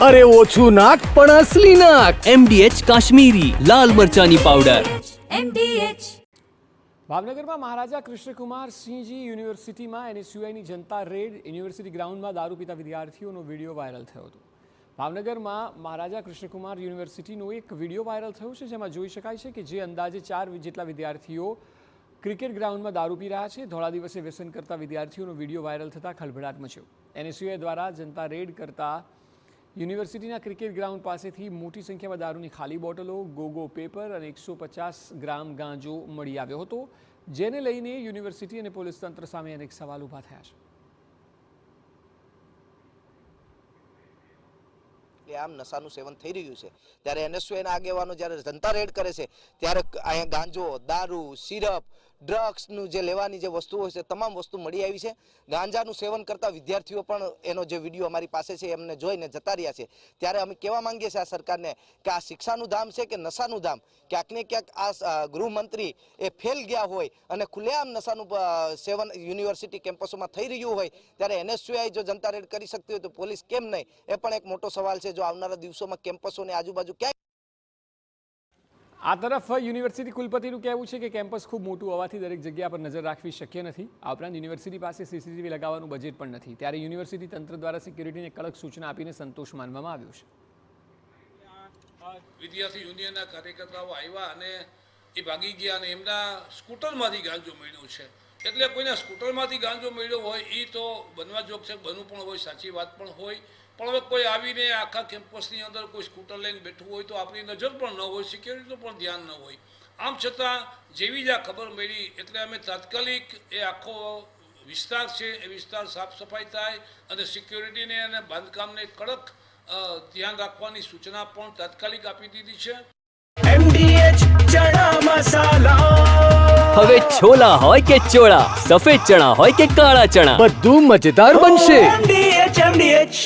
અરે ઓછું નાક પણ અસલી નાક. MDH કાશ્મીરી લાલ મરચાની પાવડર. MDH. ભાવનગરમાં મહારાજા કૃષ્ણકુમાર સિંહજી યુનિવર્સિટીમાં NSUIની જનતા રેડ. યુનિવર્સિટી ગ્રાઉન્ડમાં દારૂ પીતા વિદ્યાર્થીઓનો વિડીયો વાયરલ થયો હતો. ભાવનગરમાં મહારાજા કૃષ્ણકુમાર યુનિવર્સિટીનો એક વિડીયો વાયરલ થયો છે, જેમાં જોઈ શકાય છે કે જે અંદાજે 4 જેટલા વિદ્યાર્થીઓ ક્રિકેટ ગ્રાઉન્ડમાં દારૂ પી રહ્યા છે. ધોળા દિવસે વ્યસન કરતા વિદ્યાર્થીઓનો વિડીયો વાયરલ થતાં ખળભળાટ મચ્યો. NSUI દ્વારા જનતા રેડ કરતા યુનિવર્સિટીના ક્રિકેટ ગ્રાઉન્ડ પાસેથી મોટી સંખ્યામાં દારૂની ખાલી બોટલો, ગોગો પેપર અને 150 ગ્રામ ગાંજો મળી આવ્યો હતો, જેને લઈને યુનિવર્સિટી અને પોલીસ તંત્ર સામે અનેક સવાલ ઊભા થયા છે. આમ નશાનું સેવન થઈ રહ્યું છે ત્યારે NSUIના આગેવાનો જ્યારે જનતા રેડ કરે છે ત્યારે અહીંયા ગાંજો, દારૂ, સિરપ, ડ્રગ્સનું જે લેવાની જે વસ્તુઓ હોય છે તમામ વસ્તુ મળી આવી છે. ગાંજાનું સેવન કરતા વિદ્યાર્થીઓ પણ એનો જે વિડીયો અમારી પાસે છે એમને જોઈને જતા રહ્યા છે. ત્યારે અમે કહેવા માંગીએ છીએ આ સરકારને કે આ શિક્ષાનું ધામ છે કે નશાનું ધામ? ક્યાંક ને ક્યાંક આ ગૃહમંત્રી એ ફેલ ગયા હોય અને ખુલ્લેઆમ નશાનું સેવન યુનિવર્સિટી કેમ્પસોમાં થઈ રહ્યું હોય ત્યારે NSUI જો જનતા રેડ કરી શકતી હોય તો પોલીસ કેમ નહીં? એ પણ એક મોટો સવાલ છે. જો આવનારા દિવસોમાં કેમ્પસોની આજુબાજુ ક્યાંય આ તરફ યુનિવર્સિટી કુલપતિનું કહેવું છે કે કેમ્પસ ખૂબ મોટું હોવાથી દરેક જગ્યા પર નજર રાખવી શક્ય નથી. આ ઉપરાંત યુનિવર્સિટી પાસે CCTV લગાવવાનું બજેટ પણ નથી. ત્યારે યુનિવર્સિટી તંત્ર દ્વારા સિક્યુરિટીને કડક સૂચના આપીને સંતોષ માનવામાં આવ્યો છે. વિદ્યાર્થી યુનિયનના કાર્યકર્તાઓ આવ્યા અને એ ભાગી ગયા અને એમના સ્કૂટરમાંથી ગાંજો મળ્યો છે. એટલે કોઈના સ્કૂટરમાંથી ગાંજો મળ્યો હોય એ તો બનવા જોગ છે, બનવું પણ હોય, સાચી વાત પણ હોય. પણ હવે કોઈ આવીને આખા કેમ્પસની અંદર કોઈ સ્કૂટર લઈને બેઠું હોય તો આપણી નજર પણ ન હોય, સિક્યોરિટીનું પણ ધ્યાન ન હોય. આમ છતાં જેવી જ આ ખબર મળી એટલે અમે તાત્કાલિક એ આખો વિસ્તાર છે એ વિસ્તાર સાફ સફાઈ થાય અને સિક્યોરિટીને અને બાંધકામને કડક ધ્યાન રાખવાની સૂચના પણ તાત્કાલિક આપી દીધી છે. MDH ચણા મસાલા. હવે છોલા હોય કે ચોળા, સફેદ ચણા હોય કે કાળા ચણા, બધું મજેદાર બનશે. MDH.